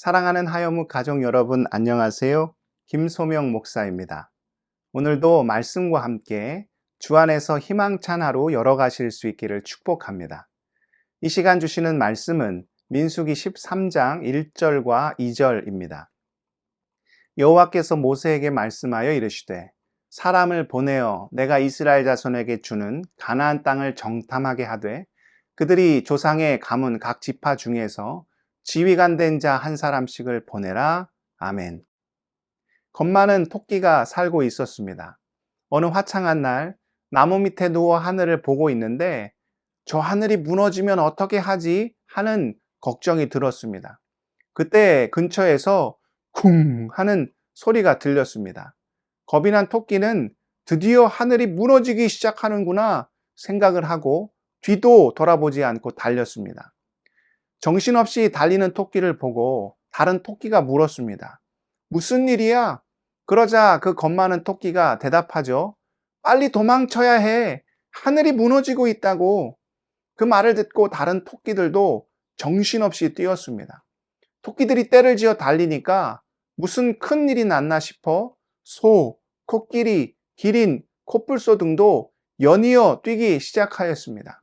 사랑하는 하여무 가족 여러분, 안녕하세요. 김소명 목사입니다. 오늘도 말씀과 함께 주 안에서 희망찬 하루 열어가실 수 있기를 축복합니다. 이 시간 주시는 말씀은 민수기 13장 1절과 2절입니다. 여호와께서 모세에게 말씀하여 이르시되 사람을 보내어 내가 이스라엘 자손에게 주는 가나안 땅을 정탐하게 하되 그들이 조상의 가문 각 지파 중에서 지휘관 된 자 한 사람씩을 보내라. 아멘. 겁 많은 토끼가 살고 있었습니다. 어느 화창한 날 나무 밑에 누워 하늘을 보고 있는데 저 하늘이 무너지면 어떻게 하지? 하는 걱정이 들었습니다. 그때 근처에서 쿵 하는 소리가 들렸습니다. 겁이 난 토끼는 드디어 하늘이 무너지기 시작하는구나 생각을 하고 뒤도 돌아보지 않고 달렸습니다. 정신없이 달리는 토끼를 보고 다른 토끼가 물었습니다. 무슨 일이야? 그러자 그 겁 많은 토끼가 대답하죠. 빨리 도망쳐야 해. 하늘이 무너지고 있다고. 그 말을 듣고 다른 토끼들도 정신없이 뛰었습니다. 토끼들이 떼를 지어 달리니까 무슨 큰 일이 났나 싶어 소, 코끼리, 기린, 코뿔소 등도 연이어 뛰기 시작하였습니다.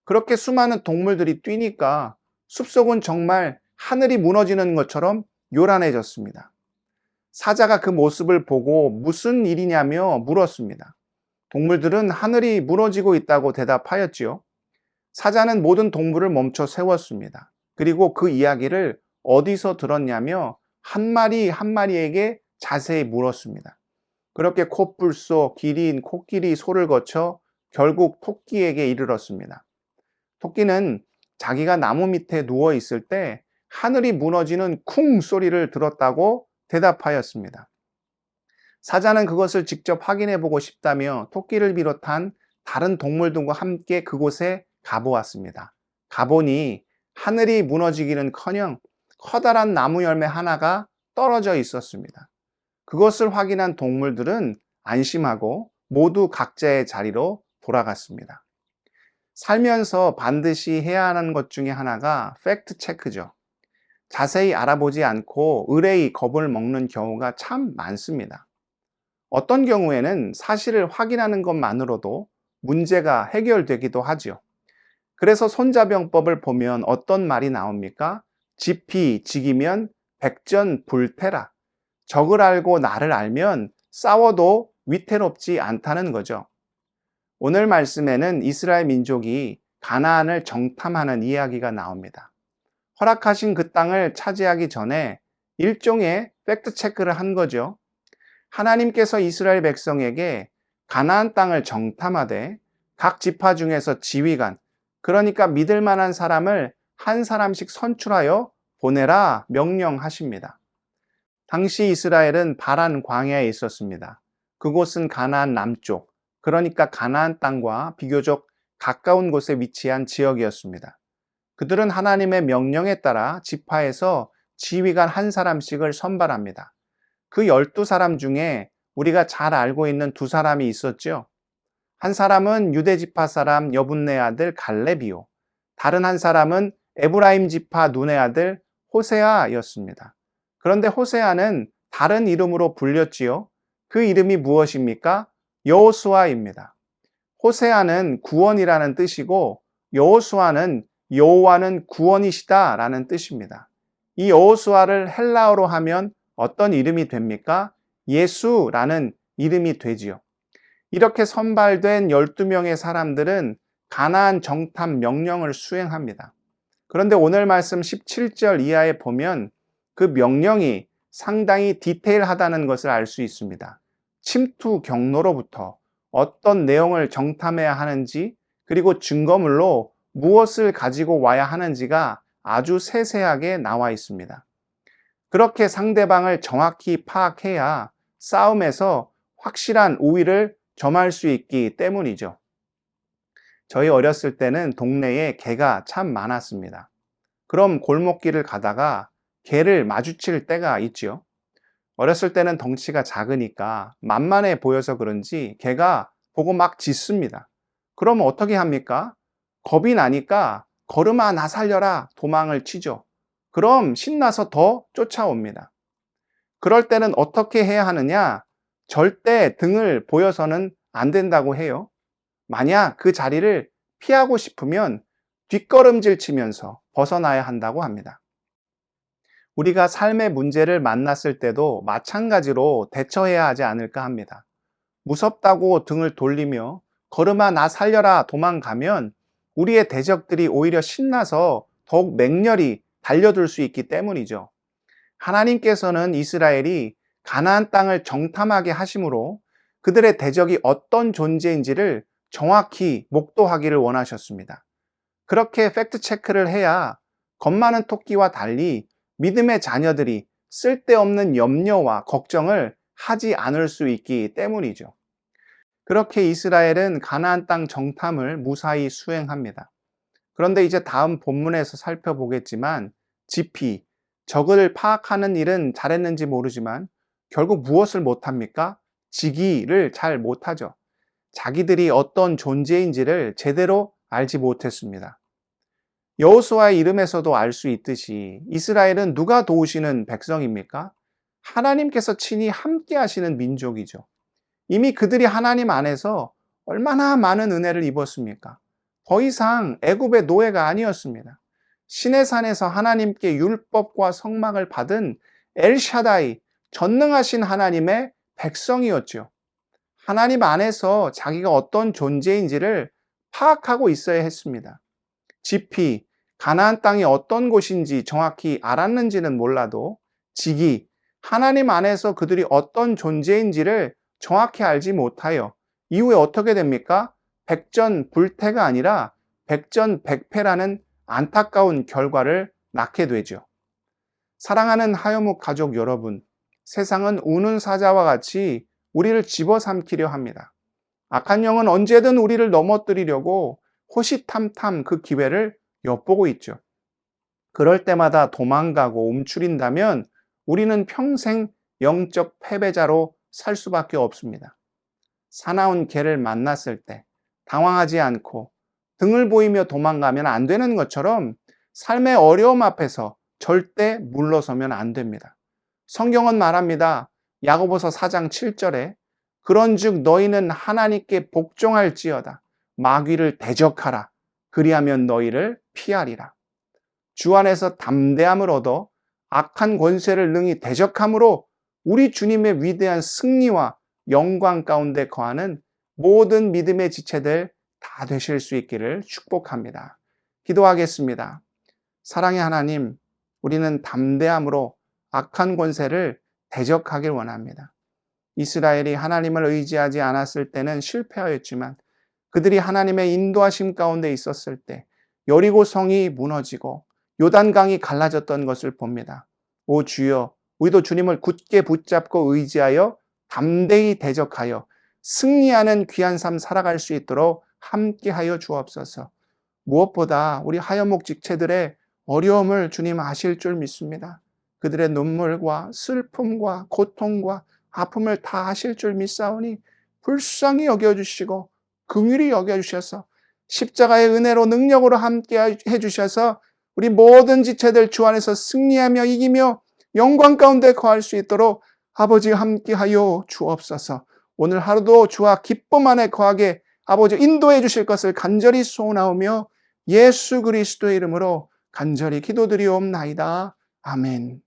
그렇게 수많은 동물들이 뛰니까 숲속은 정말 하늘이 무너지는 것처럼 요란해졌습니다. 사자가 그 모습을 보고 무슨 일이냐며 물었습니다. 동물들은 하늘이 무너지고 있다고 대답하였지요. 사자는 모든 동물을 멈춰 세웠습니다. 그리고 그 이야기를 어디서 들었냐며 한 마리 한 마리에게 자세히 물었습니다. 그렇게 코뿔소, 기린, 코끼리, 소를 거쳐 결국 토끼에게 이르렀습니다. 토끼는 자기가 나무 밑에 누워 있을 때 하늘이 무너지는 쿵 소리를 들었다고 대답하였습니다. 사자는 그것을 직접 확인해 보고 싶다며 토끼를 비롯한 다른 동물들과 함께 그곳에 가보았습니다. 가보니 하늘이 무너지기는커녕 커다란 나무 열매 하나가 떨어져 있었습니다. 그것을 확인한 동물들은 안심하고 모두 각자의 자리로 돌아갔습니다. 살면서 반드시 해야 하는 것 중에 하나가 팩트 체크죠. 자세히 알아보지 않고 의뢰의 겁을 먹는 경우가 참 많습니다. 어떤 경우에는 사실을 확인하는 것만으로도 문제가 해결되기도 하죠. 그래서 손자병법을 보면 어떤 말이 나옵니까? 지피지기면 백전불태라. 적을 알고 나를 알면 싸워도 위태롭지 않다는 거죠. 오늘 말씀에는 이스라엘 민족이 가나안을 정탐하는 이야기가 나옵니다. 허락하신 그 땅을 차지하기 전에 일종의 팩트 체크를 한 거죠. 하나님께서 이스라엘 백성에게 가나안 땅을 정탐하되 각 지파 중에서 지휘관, 그러니까 믿을 만한 사람을 한 사람씩 선출하여 보내라 명령하십니다. 당시 이스라엘은 바란 광야에 있었습니다. 그곳은 가나안 남쪽, 그러니까 가나안 땅과 비교적 가까운 곳에 위치한 지역이었습니다. 그들은 하나님의 명령에 따라 지파에서 지휘관 한 사람씩을 선발합니다. 그 12사람 중에 우리가 잘 알고 있는 두 사람이 있었죠. 한 사람은 유대 지파 사람 여분네 아들 갈렙이요. 다른 한 사람은 에브라임 지파 눈의 아들 호세아였습니다. 그런데 호세아는 다른 이름으로 불렸지요. 그 이름이 무엇입니까? 여호수아입니다. 호세아는 구원이라는 뜻이고 여호수아는 여호와는 구원이시다 라는 뜻입니다. 이 여호수아를 헬라어로 하면 어떤 이름이 됩니까? 예수라는 이름이 되지요. 이렇게 선발된 12명의 사람들은 가나안 정탐 명령을 수행합니다. 그런데 오늘 말씀 17절 이하에 보면 그 명령이 상당히 디테일하다는 것을 알 수 있습니다. 침투 경로로부터 어떤 내용을 정탐해야 하는지, 그리고 증거물로 무엇을 가지고 와야 하는지가 아주 세세하게 나와 있습니다. 그렇게 상대방을 정확히 파악해야 싸움에서 확실한 우위를 점할 수 있기 때문이죠. 저희 어렸을 때는 동네에 개가 참 많았습니다. 그럼 골목길을 가다가 개를 마주칠 때가 있지요. 어렸을 때는 덩치가 작으니까 만만해 보여서 그런지 개가 보고 막 짖습니다. 그럼 어떻게 합니까? 겁이 나니까 걸음아 나 살려라 도망을 치죠. 그럼 신나서 더 쫓아옵니다. 그럴 때는 어떻게 해야 하느냐? 절대 등을 보여서는 안 된다고 해요. 만약 그 자리를 피하고 싶으면 뒷걸음질 치면서 벗어나야 한다고 합니다. 우리가 삶의 문제를 만났을 때도 마찬가지로 대처해야 하지 않을까 합니다. 무섭다고 등을 돌리며 걸음아 나 살려라 도망가면 우리의 대적들이 오히려 신나서 더욱 맹렬히 달려들 수 있기 때문이죠. 하나님께서는 이스라엘이 가나안 땅을 정탐하게 하심으로 그들의 대적이 어떤 존재인지를 정확히 목도하기를 원하셨습니다. 그렇게 팩트 체크를 해야 겁 많은 토끼와 달리 믿음의 자녀들이 쓸데없는 염려와 걱정을 하지 않을 수 있기 때문이죠. 그렇게 이스라엘은 가나안 땅 정탐을 무사히 수행합니다. 그런데 이제 다음 본문에서 살펴보겠지만 지피, 적을 파악하는 일은 잘했는지 모르지만 결국 무엇을 못합니까? 지기를 잘 못하죠. 자기들이 어떤 존재인지를 제대로 알지 못했습니다. 여호수아의 이름에서도 알 수 있듯이 이스라엘은 누가 도우시는 백성입니까? 하나님께서 친히 함께 하시는 민족이죠. 이미 그들이 하나님 안에서 얼마나 많은 은혜를 입었습니까? 더 이상 애굽의 노예가 아니었습니다. 시내산에서 하나님께 율법과 성막을 받은 엘샤다이, 전능하신 하나님의 백성이었죠. 하나님 안에서 자기가 어떤 존재인지를 파악하고 있어야 했습니다. 지피, 가나안 땅이 어떤 곳인지 정확히 알았는지는 몰라도 지기, 하나님 안에서 그들이 어떤 존재인지를 정확히 알지 못하여 이후에 어떻게 됩니까? 백전불태가 아니라 백전백패라는 안타까운 결과를 낳게 되죠. 사랑하는 하여묵 가족 여러분, 세상은 우는 사자와 같이 우리를 집어삼키려 합니다. 악한 영은 언제든 우리를 넘어뜨리려고 호시탐탐 그 기회를 엿보고 있죠. 그럴 때마다 도망가고 움츠린다면 우리는 평생 영적 패배자로 살 수밖에 없습니다. 사나운 개를 만났을 때 당황하지 않고 등을 보이며 도망가면 안 되는 것처럼 삶의 어려움 앞에서 절대 물러서면 안 됩니다. 성경은 말합니다. 야고보서 4장 7절에 그런즉 너희는 하나님께 복종할지어다. 마귀를 대적하라. 그리하면 너희를 피하리라. 주 안에서 담대함을 얻어 악한 권세를 능히 대적함으로 우리 주님의 위대한 승리와 영광 가운데 거하는 모든 믿음의 지체들 다 되실 수 있기를 축복합니다. 기도하겠습니다. 사랑의 하나님, 우리는 담대함으로 악한 권세를 대적하길 원합니다. 이스라엘이 하나님을 의지하지 않았을 때는 실패하였지만 그들이 하나님의 인도하심 가운데 있었을 때 여리고 성이 무너지고 요단강이 갈라졌던 것을 봅니다. 오 주여, 우리도 주님을 굳게 붙잡고 의지하여 담대히 대적하여 승리하는 귀한 삶 살아갈 수 있도록 함께하여 주옵소서. 무엇보다 우리 하여목 직체들의 어려움을 주님 아실 줄 믿습니다. 그들의 눈물과 슬픔과 고통과 아픔을 다 아실 줄 믿사오니 불쌍히 여겨주시고 긍휼히 여겨주셔서 십자가의 은혜로 능력으로 함께 해주셔서 우리 모든 지체들 주 안에서 승리하며 이기며 영광 가운데 거할 수 있도록 아버지 함께하여 주옵소서. 오늘 하루도 주와 기쁨 안에 거하게 아버지 인도해 주실 것을 간절히 소원하오며 예수 그리스도의 이름으로 간절히 기도드리옵나이다. 아멘.